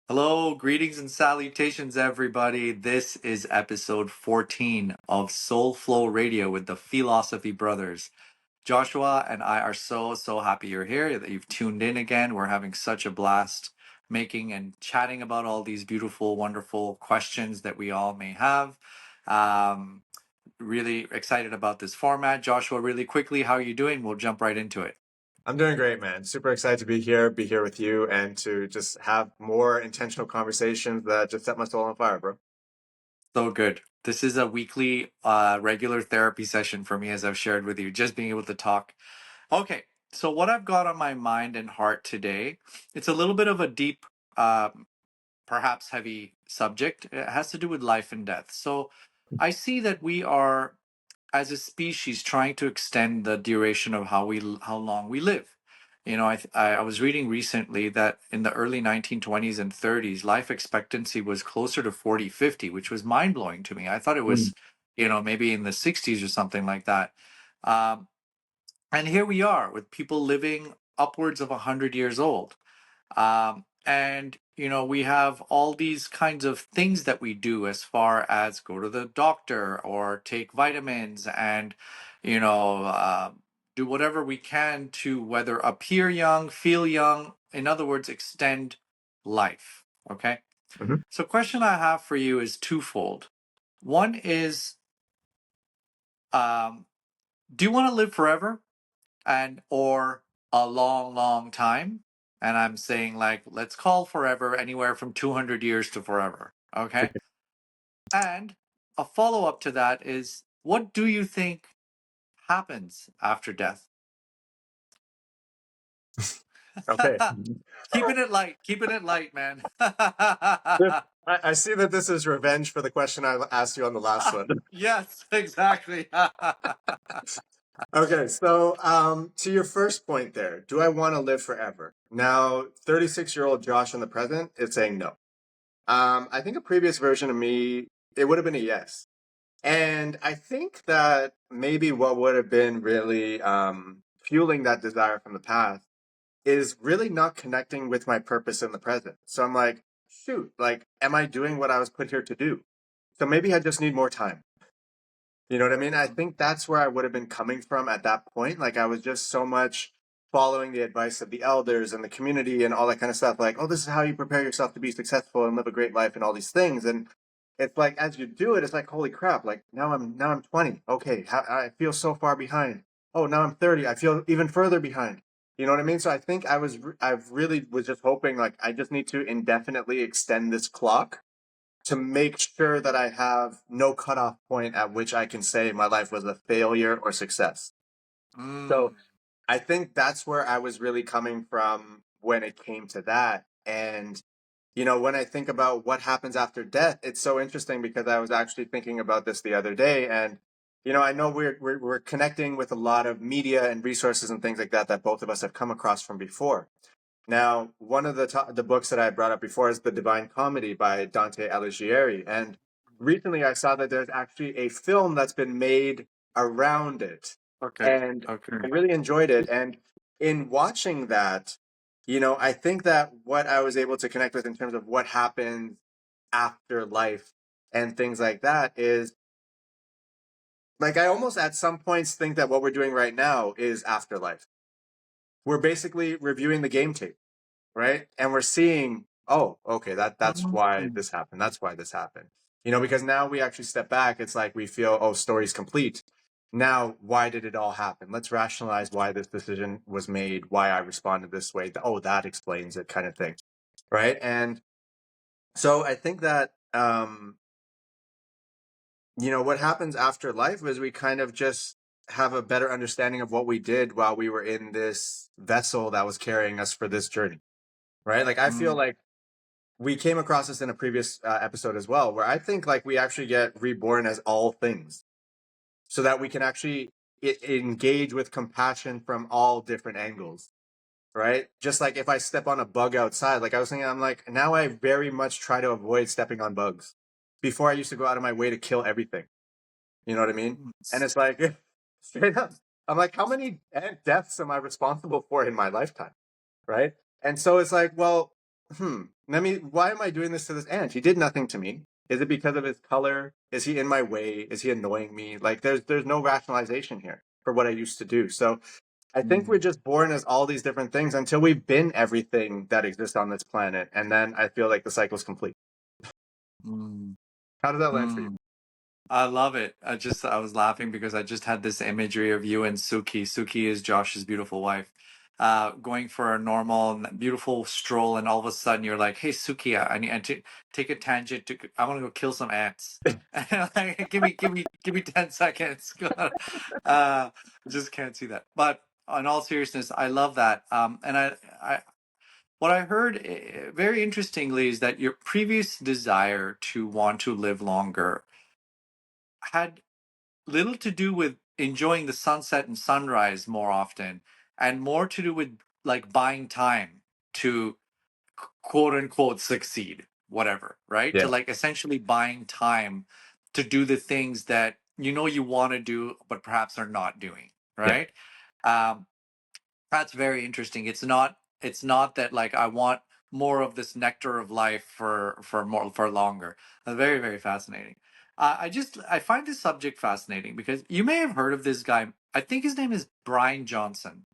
Hello, greetings and salutations, everybody. This is episode 14 of Soul Flow Radio with the Feel-Osophy Brothers. Joshua and I are so happy you're here, that you've tuned in again. We're having such a blast making and chatting about all these beautiful, wonderful questions that we all may have. Um, really excited about this format. Joshua, really quickly, how are you doing? We'll jump right into it. I'm doing great, man. Super excited to be here with you, and to just have more intentional conversations that just set my soul on fire, bro. So good. This is a weekly, regular therapy session for me, as I've shared with you, just being able to talk. Okay, so what I've got on my mind and heart today, it's a little bit of a deep, perhaps heavy subject. It has to do with life and death. So I see that we are, as a species, trying to extend the duration of how long we live. You know, I was reading recently that in the early 1920s and 30s, life expectancy was closer to 40, 50, which was mind blowing to me. I thought it Mm. was, maybe in the 60s or something like that. Um, and here we are with people living upwards of 100 years old. And we have all these kinds of things that we do, as far as go to the doctor or take vitamins and, you know, uh, do whatever we can to whether appear young, feel young, in other words, extend life. Okay. Mhm. So, question I have for you is twofold. One is, um, do you want to live forever? And or a long time, and I'm saying, like, let's call forever anywhere from 200 years to forever. Okay. And a follow-up to that is, what do you think happens after death? Okay. Keeping it light, man. I see that this is revenge for the question I asked you on the last one. Yes, exactly. Okay, so to your first point there, do I want to live forever? Now, 36-year-old Josh in the present is saying no. I think a previous version of me, it would have been a yes. And I think that maybe what would have been really fueling that desire from the past is really not connecting with my purpose in the present. So I'm like, shoot, like, am I doing what I was put here to do? So maybe I just need more time. You know what I mean? I think that's where I would have been coming from at that point. Like, I was just so much following the advice of the elders and the community and all that kind of stuff. Like, oh, this is how you prepare yourself to be successful and live a great life and all these things. And it's like, as you do it, it's like, holy crap! Like, now I'm 20. Okay, I feel so far behind. Oh, now I'm 30. I feel even further behind. You know what I mean? So I think I really was just hoping, like, I just need to indefinitely extend this clock to make sure that I have no cutoff point at which I can say my life was a failure or success. So Mm. I think that's where I was really coming from when it came to that. And, when I think about what happens after death, it's so interesting because I was actually thinking about this the other day. And, I know we're connecting with a lot of media and resources and things like that both of us have come across from before. Now, one of the books that I brought up before is The Divine Comedy by Dante Alighieri. And recently I saw that there's actually a film that's been made around it. Okay. And Okay. I really enjoyed it. And in watching that, I think that what I was able to connect with in terms of what happens after life and things like that is, like, I almost at some points think that what we're doing right now is afterlife. We're basically reviewing the game tape, right? And we're seeing, oh, okay, that's why Mm. this happened. That's why this happened. Because now we actually step back. It's like we feel, oh, story's complete. Now, why did it all happen? Let's rationalize why this decision was made, why I responded this way. Oh, that explains it, kind of thing, right? And so I think that what happens after life is we kind of just have a better understanding of what we did while we were in this vessel that was carrying us for this journey, right? Like, I feel Mm. like we came across this in a previous episode as well, where I think, like, we actually get reborn as all things so that we can actually engage with compassion from all different angles, right? Just like if I step on a bug outside, like I was thinking, I'm like, now I very much try to avoid stepping on bugs. Before, I used to go out of my way to kill everything. You know what I mean? And Mm. it's like, straight up, I'm like, how many deaths am I responsible for in my lifetime? Right? And so it's like, well, Why am I doing this to this ant? He did nothing to me. Is it because of his color? Is he in my way? Is he annoying me? Like there's no rationalization here for what I used to do. So I think we're Mm, just born as all these different things until we've been everything that exists on this planet. And then I feel like the cycle's complete. mm, How does that land for you? mm. I love it. I was laughing because I just had this imagery of you and Suki. Suki is Josh's beautiful wife. Going for a normal, beautiful stroll, and all of a sudden you're like, "Hey, Suki, I need to take a tangent. I want to go kill some ants. And I'm like, give me 10 seconds." Just can't see that. But in all seriousness, I love that. And what I heard very interestingly is that your previous desire to want to live longer had little to do with enjoying the sunset and sunrise more often and more to do with like buying time to quote unquote succeed, whatever, right? To Yeah. like essentially buying time to do the things that you know you want to do but perhaps are not doing, Yeah. right? um, that's very interesting. It's not that like I want more of this nectar of life for more for longer. Very, very fascinating. I find this subject fascinating because you may have heard of this guy. I think his name is Bryan Johnson.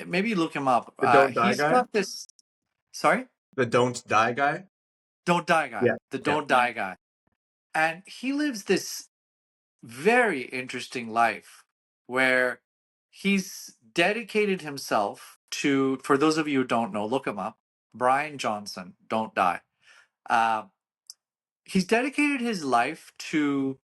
Maybe look him up. The don't die He's guy? got this. Sorry, The don't die guy? don't die guy. Yeah. The Yeah. don't die guy, and he lives this very interesting life where he's dedicated himself to, for those of you who don't know, look him up, Bryan Johnson, don't die. uh, he's dedicated his life to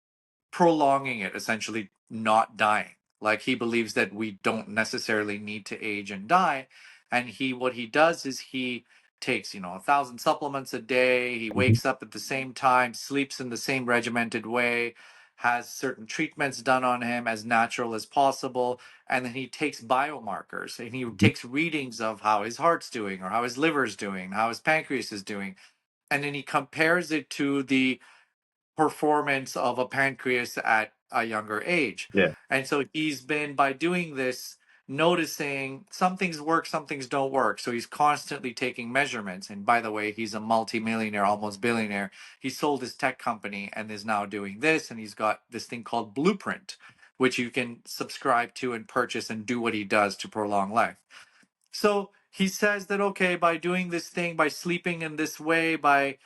prolonging it, essentially not dying. Like he believes that we don't necessarily need to age and die. And what he does is he takes, 1,000 supplements a day. He Mhm. wakes up at the same time, sleeps in the same regimented way, has certain treatments done on him as natural as possible. And then he takes biomarkers and he Mhm. takes readings of how his heart's doing or how his liver's doing, how his pancreas is doing. And then he compares it to the performance of a pancreas at a younger age. Yeah. And so he's been, by doing this, noticing some things work, some things don't work. So he's constantly taking measurements. And by the way, he's a multimillionaire, almost billionaire. He sold his tech company and is now doing this. And he's got this thing called Blueprint, which you can subscribe to and purchase and do what he does to prolong life. So he says that, okay, by doing this thing, by sleeping in this way, by,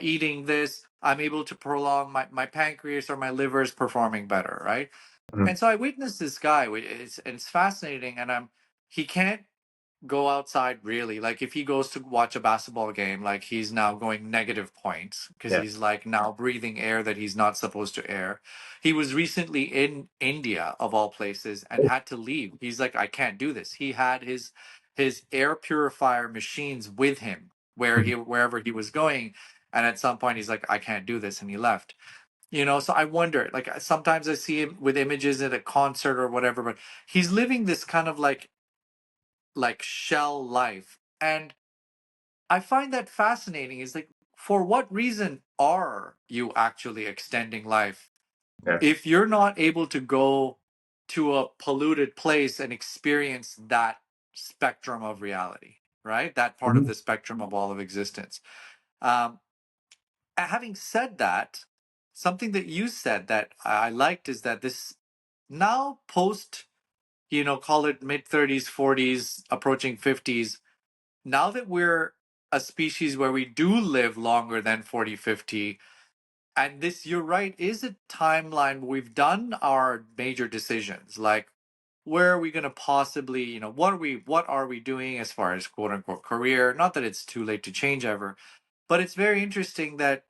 eating this, I'm able to prolong my pancreas or my liver is performing better, right? Mhm. And so I witnessed this guy, and it's fascinating. And he can't go outside really. Like if he goes to watch a basketball game, like he's now going negative points because Yeah. he's like now breathing air that he's not supposed to air. He was recently in India of all places and Oh. had to leave. He's like, I can't do this. He had his air purifier machines with him Mhm. wherever he was going. And at some point he's like, I can't do this, and he left. So I wonder, like sometimes I see him with images at a concert or whatever, but he's living this kind of like shell life. And I find that fascinating. Is like, for what reason are you actually extending life Yeah. if you're not able to go to a polluted place and experience that spectrum of reality, right? That part of Mhm. the spectrum of all of existence. um, Having said that, something that you said that I liked is that this now post, call it mid 30s, 40s, approaching 50s, now that we're a species where we do live longer than 40, 50, and this, you're right, is a timeline where we've done our major decisions, like where are we going to possibly, what are we doing as far as quote unquote career? Not that it's too late to change ever, but it's very interesting that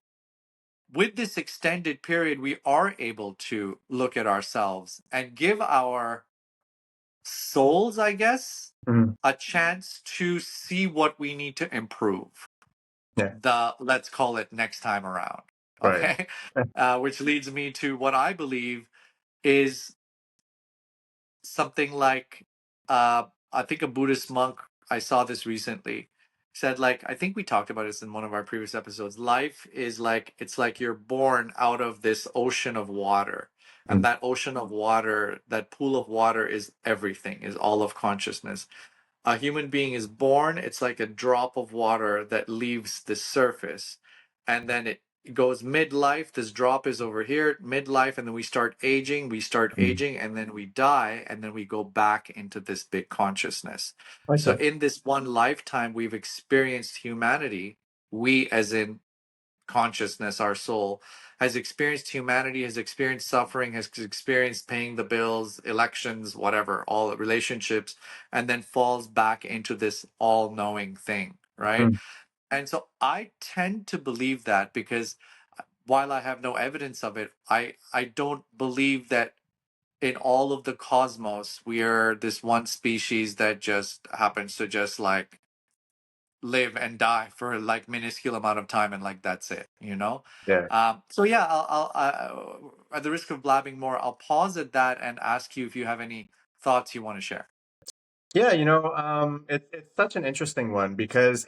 with this extended period, we are able to look at ourselves and give our souls, I guess, Mhm. a chance to see what we need to improve, Yeah. let's call it next time around. Right. Okay. Which leads me to what I believe is something like, I think a Buddhist monk, I saw this recently, said, like, I think we talked about this in one of our previous episodes. Life is like, it's like you're born out of this ocean of water. And Mhm. that ocean of water, that pool of water is everything, is all of consciousness. A human being is born, it's like a drop of water that leaves the surface, and then it goes midlife. This drop is over here, midlife, and then we start Mm. aging, and then we die, and then we go back into this big consciousness. So, Okay. in this one lifetime, we've experienced humanity. We, as in consciousness, our soul, has experienced humanity, has experienced suffering, has experienced paying the bills, elections, whatever, all relationships, and then falls back into this all knowing thing, right? Mm. And so I tend to believe that because while I have no evidence of it, I don't believe that in all of the cosmos we are this one species that just happens to just like live and die for like minuscule amount of time and like that's it, you know. Yeah. So yeah, at the risk of blabbing more, I'll pause at that and ask you if you have any thoughts you want to share. Yeah, it's such an interesting one because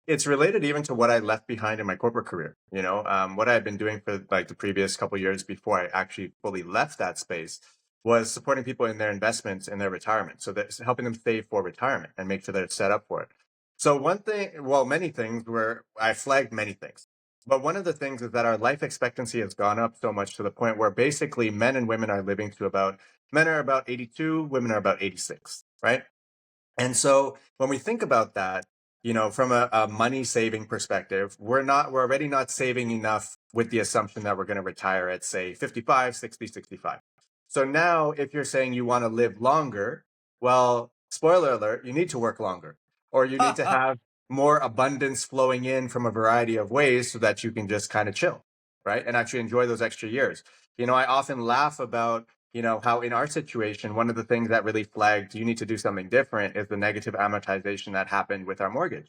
it's related even to what I left behind in my corporate career. What I had been doing for like the previous couple years before I actually fully left that space was supporting people in their investments in their retirement. So that's helping them save for retirement and make sure they're set up for it. So one thing, well, many things were I flagged many things. But one of the things is that our life expectancy has gone up so much to the point where basically men and women are living to about men are about 82, women are about 86, right? And so when we think about that, from a money saving perspective, we're already not saving enough with the assumption that we're going to retire at, say, 55, 60, 65. So now if you're saying you want to live longer, well, spoiler alert, you need to work longer, or you need to have more abundance flowing in from a variety of ways so that you can just kind of chill, right? And actually enjoy those extra years. I often laugh about how in our situation, one of the things that really flagged you need to do something different is the negative amortization that happened with our mortgage.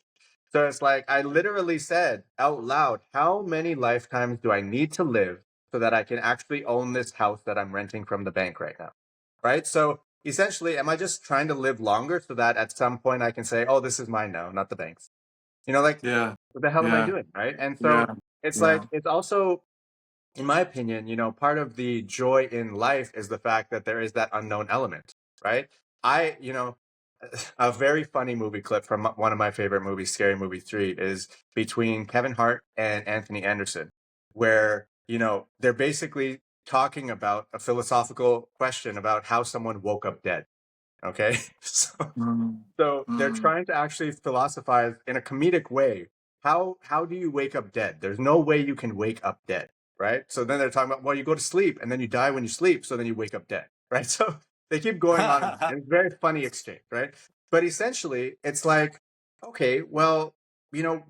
So it's like I literally said out loud, how many lifetimes do I need to live so that I can actually own this house that I'm renting from the bank right now? Right. So essentially, am I just trying to live longer so that at some point I can say, oh, this is mine now, not the bank's? Like, Yeah, what the hell am I yeah, doing? Right. And yeah, so it's yeah. like, it's also in my opinion, part of the joy in life is the fact that there is that unknown element, right? I, you know, a very funny movie clip from one of my favorite movies, Scary Movie 3, is between Kevin Hart and Anthony Anderson, where, they're basically talking about a philosophical question about how someone woke up dead. Okay. Mm, So they're mm, trying to actually philosophize in a comedic way. How do you wake up dead? There's no way you can wake up dead, right? So then they're talking about, well, you go to sleep and then you die when you sleep, so then you wake up dead, right? So they keep going on and on. And it's a very funny exchange, right? But essentially, it's like, okay, well,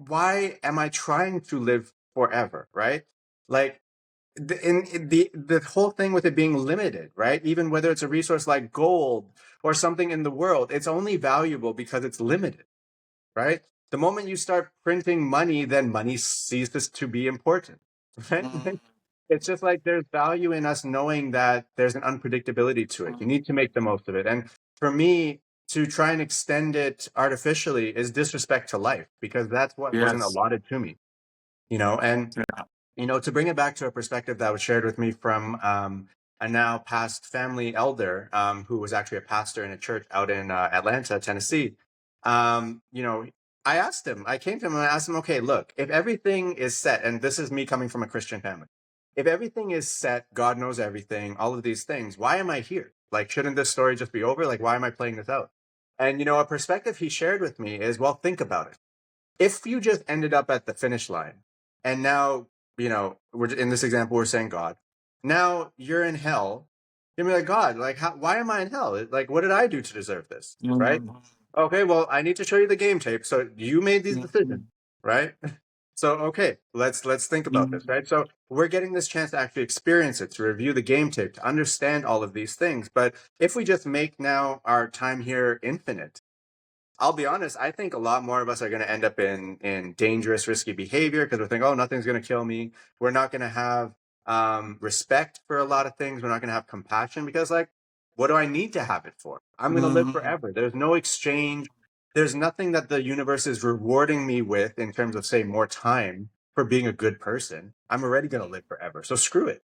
why am I trying to live forever, right? Like in the whole thing with it being limited, right? Even whether it's a resource like gold or something in the world, it's only valuable because it's limited, right? The moment you start printing money, then money ceases to be important, right? mm, It's just like there's value in us knowing that there's an unpredictability to it. You mm. need to make the most of it. And for me, to try and extend it artificially is disrespect to life because that's what wasn't Yes. allotted to me, and Yeah. to bring it back to a perspective that was shared with me from a now past family elder who was actually a pastor in a church out in Atlanta, Tennessee. Um, you know, I came to him and I asked him, okay, look, if everything is set, and this is me coming from a Christian family, if everything is set, God knows everything, all of these things, why am I here? Like, shouldn't this story just be over? Like, why am I playing this out? And, a perspective he shared with me is, well, think about it. If you just ended up at the finish line and now, we're in this example, we're saying God, now you're in hell. You're like, God, like, why am I in hell? Like, what did I do to deserve this? Right? Mm, Okay, well, I need to show you the game tape. So you made these decisions, mm, right? So okay, let's think about this, mm, right? So we're getting this chance to actually experience it, to review the game tape, to understand all of these things. But if we just make now our time here infinite, I'll be honest, I think a lot more of us are going to end up in dangerous, risky behavior because we're thinking, oh, nothing's going to kill me. We're not going to have respect for a lot of things. We're not going to have compassion because, like, what do I need to have it for? I'm going to live mm, forever. There's no exchange. There's nothing that the universe is rewarding me with in terms of, say, more time for being a good person. I'm already going to live forever. So screw it.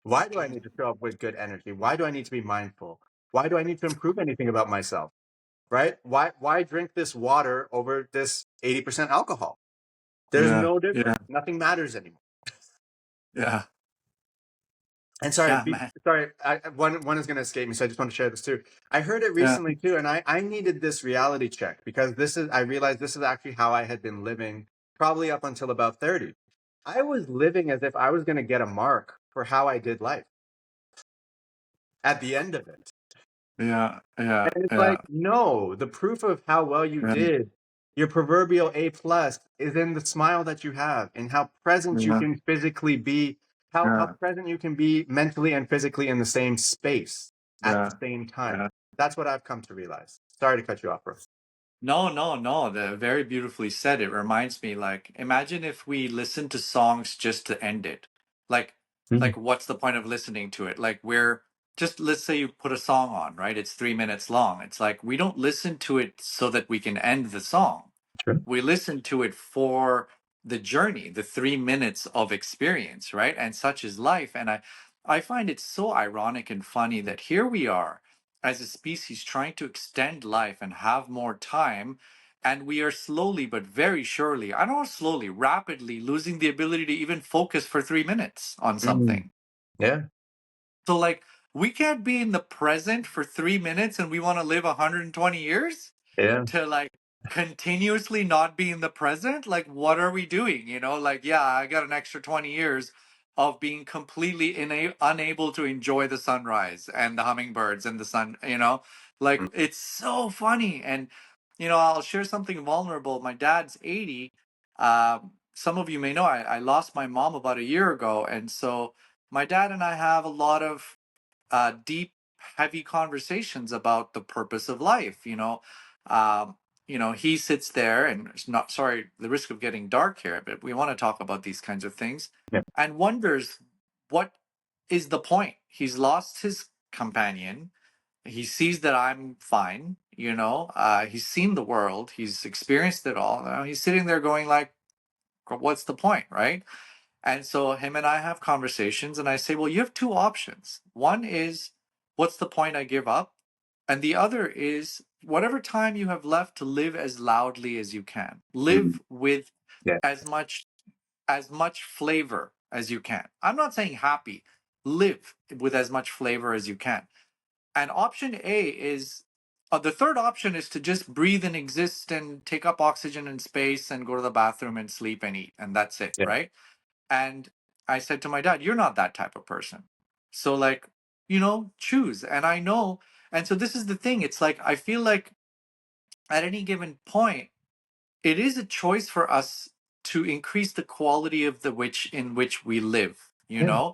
Why do I need to show up with good energy? Why do I need to be mindful? Why do I need to improve anything about myself? right? Why drink this water over this 80% alcohol? There's Yeah. no Yeah. difference. Nothing matters anymore. Yeah. And sorry, Yeah, man. one is going to escape me, so I just want to share this too. I heard it Yeah. recently too, and I needed this reality check because I realized this is actually how I had been living probably up until about 30. I was living as if I was going to get a mark for how I did life at the end of it. Yeah. Yeah. And it's Yeah. like, no, the proof of how well you Yeah. did, your proverbial A plus, is in the smile that you have and how present you Yeah. can physically be, how Yeah. present you can be mentally and physically in the same space at the Yeah. same time. Yeah. That's what I've come to realize. Sorry to cut you off, bro. No, no, no. The very beautifully said. It reminds me, like, imagine if we listened to songs just to end it. Like, Mhm. like, what's the point of listening to it? Like, we're just, let's say you put a song on, right? It's 3 minutes long. It's like we don't listen to it so that we can end the song. Sure. We listen to it for the journey, the 3 minutes of experience, right? And such is life. And I find it so ironic and funny that here we are as a species trying to extend life and have more time. And we are slowly but very surely, I don't know, slowly, rapidly losing the ability to even focus for 3 minutes on Mm. something. Yeah. So, like, we can't be in the present for 3 minutes and we want to live 120 years Yeah. to like continuously not be in the present. Like, what are we doing? Like, yeah, I got an extra 20 years of being completely unable to enjoy the sunrise and the hummingbirds and the sun. Like, Mm. it's so funny. And I'll share something vulnerable. My dad's 80. Some of you may know I lost my mom about a year ago, and so my dad and I have a lot of deep, heavy conversations about the purpose of life. He sits there, and it's not, sorry, the risk of getting dark here, but we want to talk about these kinds of things, Yeah. and wonders what is the point. He's lost his companion. He sees that I'm fine. He's seen the world. He's experienced it all. Now he's sitting there going like, "What's the point, right?" And so him and I have conversations, and I say, well, you have two options. One is, what's the point? I give up. And the other is, whatever time you have left to live as loudly as you can. Mm. Live with Yeah. as much flavor as you can. I'm not saying happy. Live with as much flavor as you can. And option A is the third option is to just breathe and exist and take up oxygen in space and go to the bathroom and sleep and eat. And that's it, Yeah. right? And I said to my dad, you're not that type of person. So, like, choose. And I know. And so this is the thing. It's like, I feel like at any given point, it is a choice for us to increase the quality of the which in which we live, Yeah.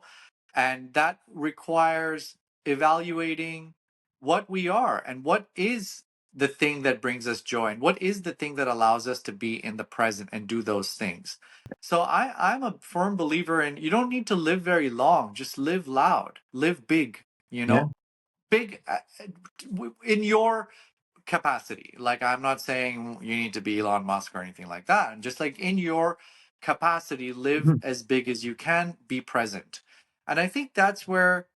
and that requires evaluating what we are and what is the thing that brings us joy and what is the thing that allows us to be in the present and do those things. So I'm a firm believer in you don't need to live very long, just live loud, live big, Yeah. big in your capacity. Like, I'm not saying you need to be Elon Musk or anything like that. And just like in your capacity, live Mhm. as big as you can, be present. And I think that's where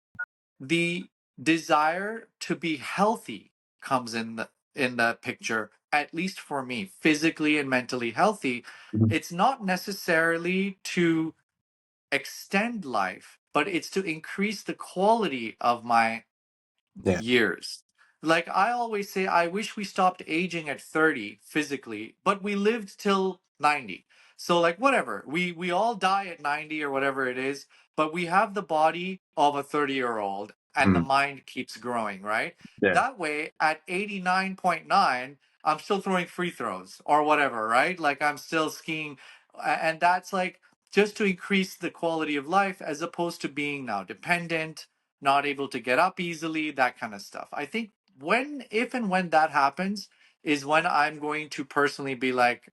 the desire to be healthy comes in the picture, at least for me, physically and mentally healthy. Mhm. It's not necessarily to extend life, but it's to increase the quality of my Yeah. years. Like, I always say, I wish we stopped aging at 30 physically, but we lived till 90. So, like, whatever. We all die at 90 or whatever it is, but we have the body of a 30-year-old and the Mm. mind keeps growing, right? Yeah. That way, at 89.9, I'm still throwing free throws or whatever, right? Like, I'm still skiing. And that's like just to increase the quality of life as opposed to being now dependent, not able to get up easily, that kind of stuff. I think if and when that happens is when I'm going to personally be like,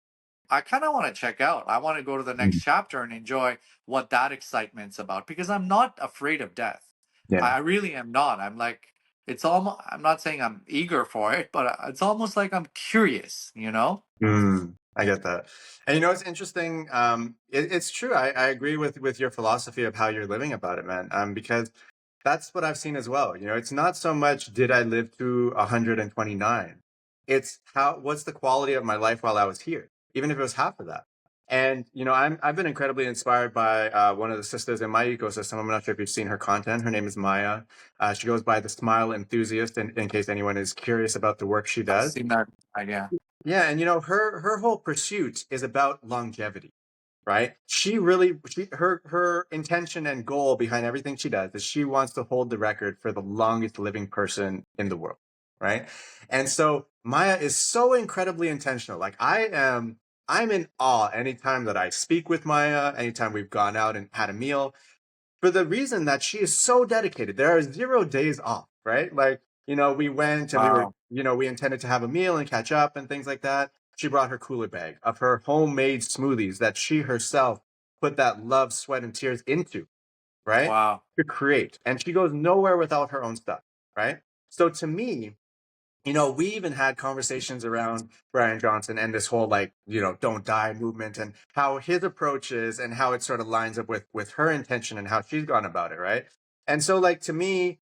I kind of want to check out. I want to go to the next Mm. chapter and enjoy what that excitement's about because I'm not afraid of death. Yeah. I really am not. I'm like, it's almost, I'm not saying I'm eager for it, but it's almost like I'm curious. Mm, I get that. And it's interesting. It's true. I agree with your philosophy of how you're living about it, man. Because that's what I've seen as well. It's not so much did I live to 129. It's what's the quality of my life while I was here, even if it was half of that. And I've been incredibly inspired by one of the sisters in my ecosystem. I'm not sure if you've seen her content. Her name is Maya. She goes by the Smile Enthusiast, in case anyone is curious about the work she I've does. seen that idea. Yeah, and her whole pursuit is about longevity, right? Her intention and goal behind everything she does is she wants to hold the record for the longest living person in the world, right? And so Maya is so incredibly intentional. Like I'm in awe anytime that I speak with Maya, anytime we've gone out and had a meal, for the reason that she is so dedicated. There are 0 days off, right? Like, we went and Wow. we intended to have a meal and catch up and things like that. She brought her cooler bag of her homemade smoothies that she herself put that love, sweat, and tears into, right? Wow. To create. And she goes nowhere without her own stuff, right? So to me, we even had conversations around Bryan Johnson and this whole like, don't die movement and how his approach is and how it sort of lines up with her intention and how she's gone about it, right? And so like to me,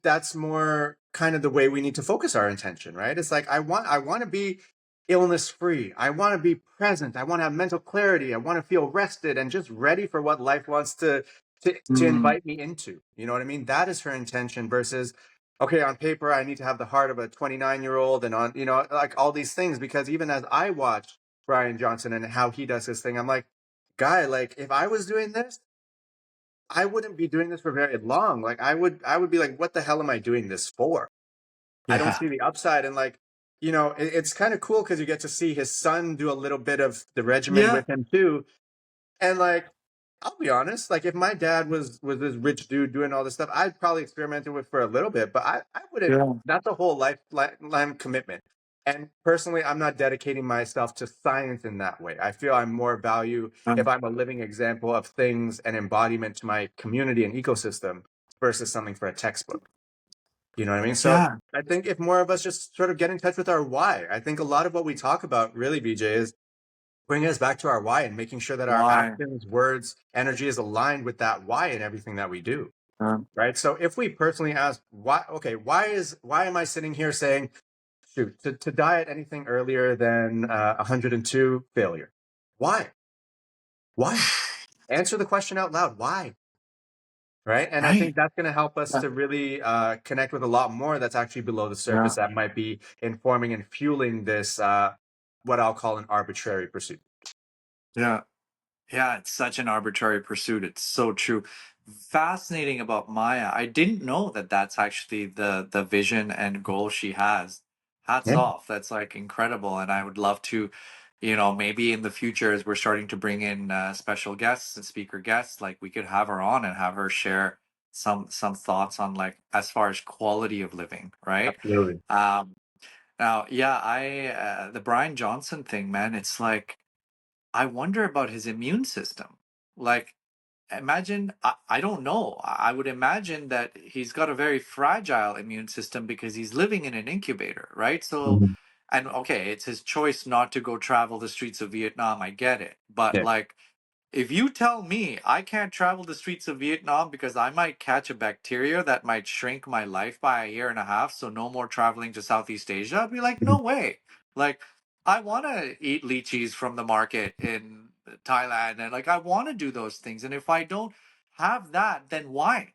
that's more kind of the way we need to focus our intention, right? It's like I want to be illness free. I want to be present. I want to have mental clarity. I want to feel rested and just ready for what life wants to Mm, invite me into. You know what I mean? That is her intention versus okay, on paper I need to have the heart of a 29-year-old and on, like all these things because even as I watch Bryan Johnson and how he does his thing, I'm like, guy, like if I was doing this, I wouldn't be doing this for very long. Like I would be like, what the hell am I doing this for? I don't yeah. see the upside. And like, it's kind of cool because you get to see his son do a little bit of the regimen Yeah. with him too. And like, I'll be honest, like if my dad was this rich dude doing all this stuff, I'd probably experiment with for a little bit, but I wouldn't. Yeah. That's a whole lifetime commitment. And personally, I'm not dedicating myself to science in that way. I feel I'm more value if I'm a living example of things and embodiment to my community and ecosystem versus something for a textbook. You know what I mean? So Yeah. I think if more of us just sort of get in touch with our why, I think a lot of what we talk about really, BJ, is bringing us back to our why and making sure that our Why? actions, words, energy is aligned with that why in everything that we do. Um, Right. So if we personally ask why, okay, why am I sitting here saying, shoot, to diet anything earlier than 102 failure? Why? Why? Answer the question out loud. Why? Right. And I think right. that's going to help us Yeah. to really connect with a lot more that's actually below the surface Yeah. that might be informing and fueling this, what I'll call an arbitrary pursuit. Yeah. Yeah, it's such an arbitrary pursuit. It's so true. Fascinating about Maya. I didn't know that that's actually the vision and goal she has. Hats Yeah. off. That's like incredible. And I would love to, maybe in the future as we're starting to bring in special guests and speaker guests, like we could have her on and have her share some thoughts on like as far as quality of living, right? Absolutely. Um, Now, yeah, I the Brian Johnson thing, man. It's like I wonder about his immune system. Like, imagine, I don't know. I would imagine that he's got a very fragile immune system because he's living in an incubator, right? So, Mhm. and okay, it's his choice not to go travel the streets of Vietnam. I get it. But Yeah. like, if you tell me I can't travel the streets of Vietnam because I might catch a bacteria that might shrink my life by a year and a half, so no more traveling to Southeast Asia, I'd be like, Mhm. no way. Like, I want to eat lychees from the market in Thailand and like I want to do those things. And if I don't have that, then why?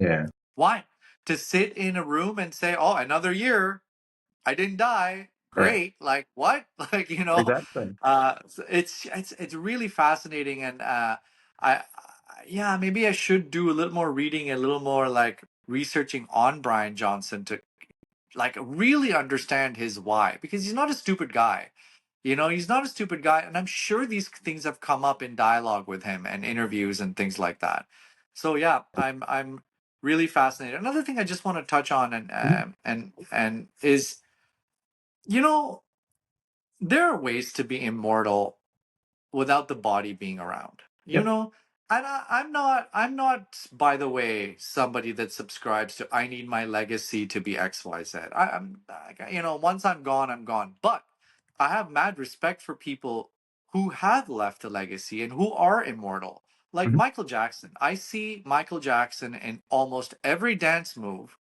Yeah. Why? To sit in a room and say, oh, another year, I didn't die. Yeah. Great. Like what? Like, Exactly. so it's really fascinating and I yeah, maybe I should do a little more reading, a little more like researching on Brian Johnson to like really understand his why because he's not a stupid guy. He's not a stupid guy and I'm sure these things have come up in dialogue with him and interviews and things like that. So yeah, I'm really fascinated. Another thing I just want to touch on Mhm. and is you know there are ways to be immortal without the body being around. Yep. And I'm not, by the way, somebody that subscribes to I need my legacy to be XYZ. Once I'm gone, I'm gone. But I have mad respect for people who have left a legacy and who are immortal. Like Mhm. Michael Jackson. I see Michael Jackson in almost every dance move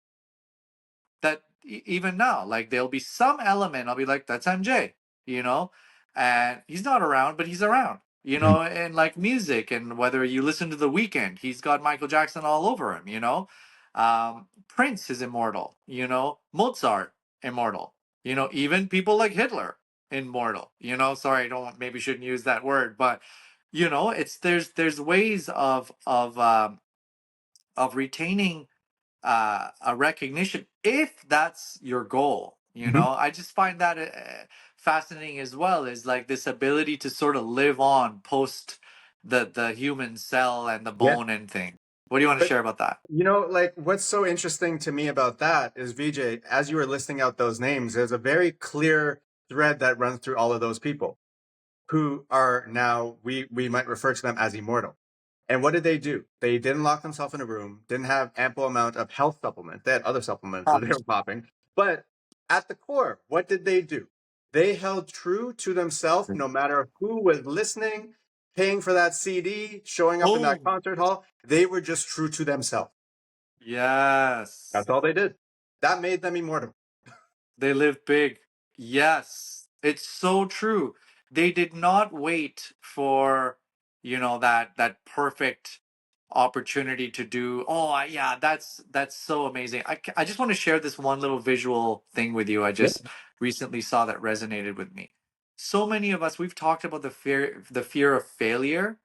that even now, like there'll be some element I'll be like, that's MJ, you know, and he's not around, but he's around, you Mhm. know, and like music, and whether you listen to The Weeknd, he's got Michael Jackson all over him, you know. Prince is immortal, you know, Mozart immortal, you know, even people like Hitler immortal, you know. Sorry, I don't maybe shouldn't use that word, but you know, it's there's ways of retaining a recognition if that's your goal. You Mhm. know, I just find that fascinating as well, is like this ability to sort of live on post the human cell and the Yeah. bone and thing. What do you want to But share about that? like what's so interesting to me about that is VJ, as you were listing out those names, there's a very clear thread that runs through all of those people who are now we might refer to them as immortal. And what did they do? They didn't lock themselves in a room, didn't have ample amount of health supplements. They had other supplements that they were popping. But at the core, what did they do? They held true to themselves no matter who was listening, paying for that CD, showing up in that Boom. concert hall. They were just true to themselves. Yes. That's all they did. That made them immortal. They live big. Yes, it's so true. They did not wait for, you know, that perfect opportunity to do. Oh, yeah, that's so amazing. I just want to share this one little visual thing with you. I Yeah. just recently saw that resonated with me. So many of us, we've talked about the fear of failure,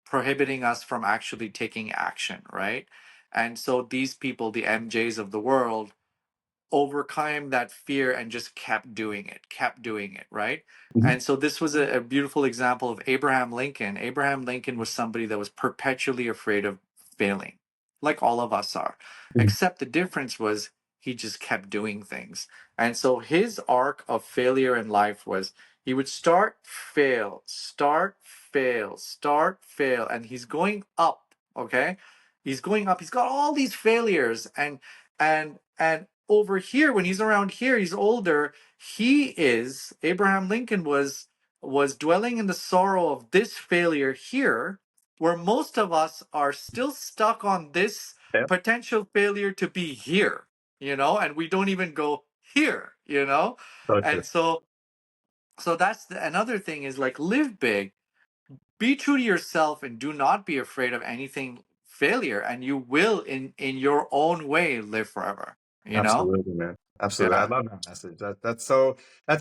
prohibiting us from actually taking action, right? And so these people, the MJs of the world, overcame that fear and just kept doing it, right? Mhm. And so this was a beautiful example of Abraham Lincoln. Abraham Lincoln was somebody that was perpetually afraid of failing, like all of us are, Mhm. except the difference was he just kept doing things. And so his arc of failure in life was he would start, fail, start, fail, start, fail, and he's going up, okay? He's going up. He's got all these failures, and over here, when he's around here, he's older. Abraham Lincoln was dwelling in the sorrow of this failure here, where most of us are still stuck on this Yeah. potential failure to be here, you know, and we don't even go here, you know. So true. And so that's another thing, is like, live big, be true to yourself, and do not be afraid of anything failure, and you will in your own way live forever, you know. Absolutely, man. Absolutely. I Yeah. love that message. That's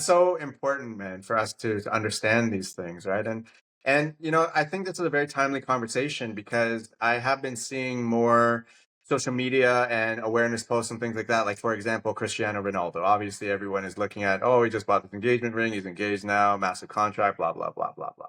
so important, man, for us to understand these things, right? And I think this is a very timely conversation because I have been seeing more social media and awareness posts and things like that. Like, for example, Cristiano Ronaldo. Obviously, everyone is looking at, oh, he just bought this engagement ring, he's engaged now, massive contract, blah, blah, blah, blah, blah.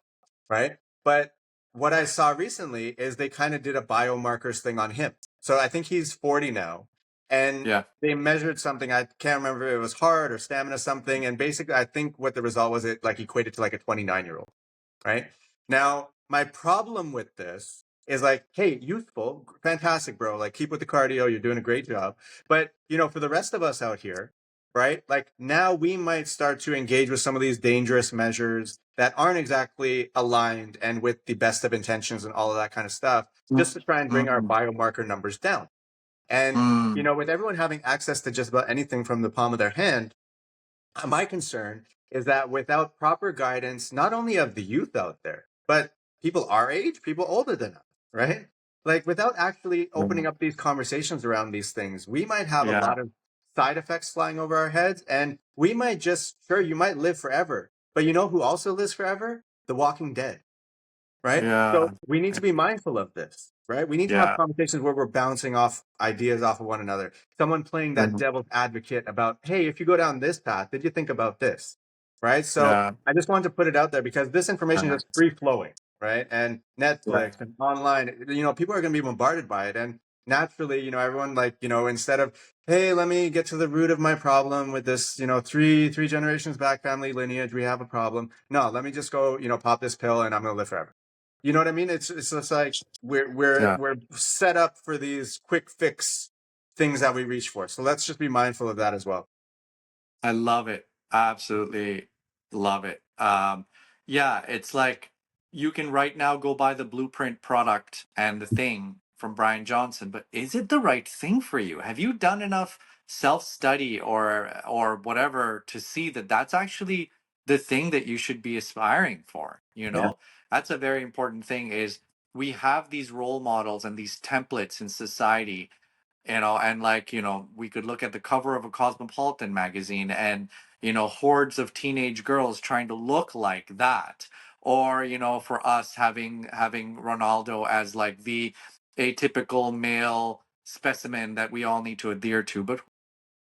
Right? But what I saw recently is they kind of did a biomarkers thing on him. So I think he's 40 now. And Yeah. they measured something. I can't remember if it was heart or stamina something. And basically, I think what the result was, it like equated to like a 29-year-old, right? Now, my problem with this is like, hey, youthful, fantastic, bro. Like, keep with the cardio. You're doing a great job. But, for the rest of us out here, right? Like, now we might start to engage with some of these dangerous measures that aren't exactly aligned and with the best of intentions and all of that kind of stuff, just to try and bring our Mm, biomarker numbers down. And, mm, with everyone having access to just about anything from the palm of their hand, my concern is that without proper guidance, not only of the youth out there, but people our age, people older than us, right? Like without actually opening mm, up these conversations around these things, we might have a yeah. lot of side effects flying over our heads. And we might just, sure, you might live forever. But you know who also lives forever? The Walking Dead, right? So Yeah. we need to be mindful of this, right? We need to have Yeah. conversations where we're bouncing off ideas off of one another. Someone playing that Mhm. devil's advocate about, hey, if you go down this path, did you think about this? Right? So Yeah. I just wanted to put it out there because this information Uh, is free flowing, right? And yeah. Netflix and online, people are going to be bombarded by it. And naturally, everyone like, instead of, hey, let me get to the root of my problem with this, three generations back family lineage, we have a problem. No, let me just go, pop this pill and I'm going to live forever. You know what I mean? It's just like we're Yeah. we're set up for these quick fix things that we reach for. So let's just be mindful of that as well. I love it. Absolutely love it. Yeah, it's like you can right now go buy the blueprint product and the thing from Bryan Johnson, but is it the right thing for you? Have you done enough self-study or whatever to see that that's actually the thing that you should be aspiring for? You Yeah. know, that's a very important thing is we have these role models and these templates in society, and like, we could look at the cover of a Cosmopolitan magazine and, hordes of teenage girls trying to look like that. Or, for us having Ronaldo as like the atypical male specimen that we all need to adhere to. But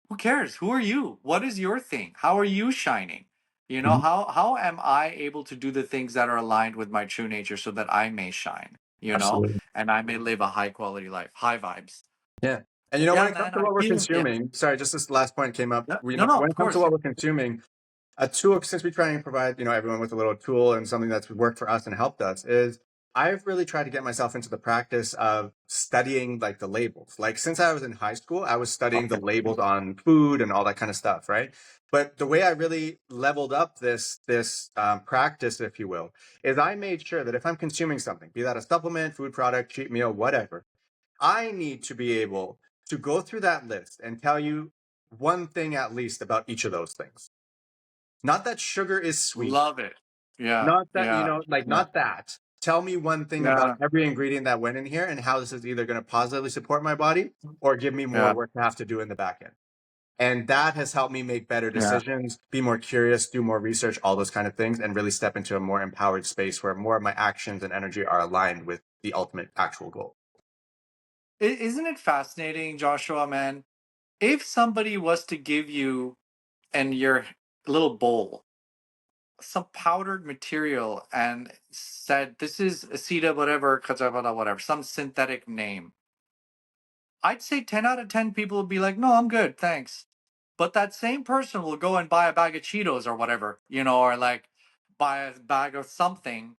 who cares? Who are you? What is your thing? How are you shining? Mhm. How am I able to do the things that are aligned with my true nature so that I may shine, Absolutely. and I may live a high quality life, high vibes. Yeah. And you know, when Yeah, it comes man, to I what we're feel, yeah. consuming, sorry, just this last point came up. Yeah. We No, know no, when of it comes to course. what Yeah. we're consuming, a tool, since we try and provide, everyone with a little tool and something that's worked for us and helped us, is I've really tried to get myself into the practice of studying like the labels. Like since I was in high school, I was studying the Okay. labels on food and all that kind of stuff, right? But the way I really leveled up this practice, if you will, is I made sure that if I'm consuming something, be that a supplement, food product, cheat meal, whatever, I need to be able to go through that list and tell you one thing at least about each of those things. Not that sugar is sweet, Love it. Yeah. not that, Yeah. like Yeah. not that. Tell me one thing about Yeah. every ingredient that went in here and how this is either going to positively support my body or give me more Yeah. work to have to do in the back end. And that has helped me make better Yeah. decisions, be more curious, do more research, all those kind of things, and really step into a more empowered space where more of my actions and energy are aligned with the ultimate actual goal. Isn't it fascinating, Joshua, man? If somebody was to give you and your little bowl some powdered material and said this is aceta whatever, whatever, some synthetic name, I'd say 10 out of 10 people would be like, no, I'm good, thanks. But that same person will go and buy a bag of Cheetos or whatever, or like buy a bag of something.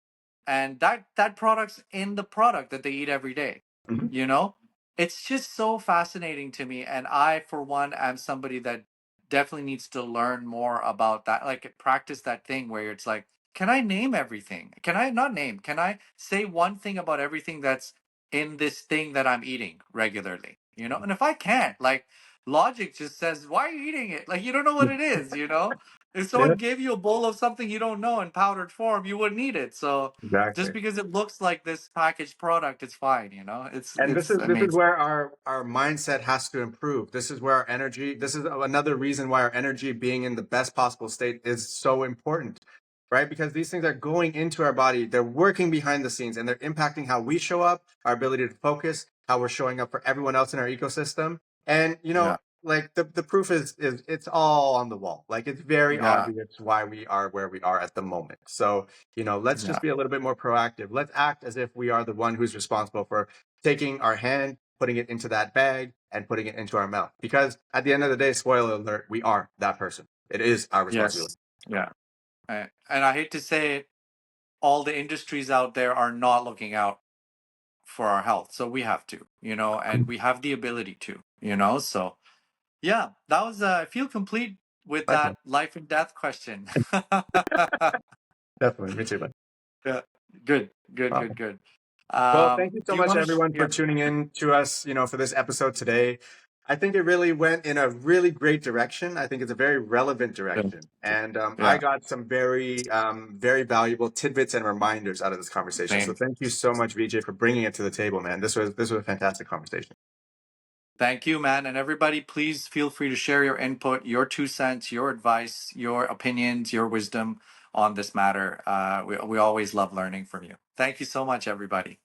And that product's in the product that they eat every day, Mhm. you know? It's just so fascinating to me. And I, for one, am somebody that definitely needs to learn more about that, like practice that thing where it's like, can I name everything? Can I not name? Can I say one thing about everything that's in this thing that I'm eating regularly, And if I can't, like, logic just says, why are you eating it? Like, you don't know what it is. If Yeah, someone gave you a bowl of something you don't know in powdered form, you wouldn't eat it. So just exactly. because it looks like this packaged product, it's fine. It's And this it's is amazing. where our mindset has to improve. This is where our energy, this is another reason why our energy being in the best possible state is so important, right? Because these things are going into our body, they're working behind the scenes and they're impacting how we show up, our ability to focus, how we're showing up for everyone else in our ecosystem. And Yeah. like the proof is it's all on the wall. Like it's very Yeah. obvious why we are where we are at the moment. So, let's just Yeah. be a little bit more proactive. Let's act as if we are the one who's responsible for taking our hand, putting it into that bag, and putting it into our mouth. Because at the end of the day, spoiler alert, we are that person. It is our responsibility. Yes. Yeah. And I hate to say it, all the industries out there are not looking out for our health. So we have to, and we have the ability to. So yeah, that was I feel complete with Likewise. that life and death question. Definitely. Me too, bud. Yeah. Good, good, good, Awesome. good. Well, thank you so Do you much, want to everyone, for yeah, tuning in to us, for this episode today. I think it really went in a really great direction. I think it's a very relevant yeah, direction. And I yeah, got some very valuable tidbits and reminders out of this conversation. So same. thank you so much, VJ, for bringing it to the table, man. This was a fantastic conversation. Thank you, man. And everybody, please feel free to share your input, your 2 cents, your advice, your opinions, your wisdom on this matter. We always love learning from you. Thank you so much, everybody.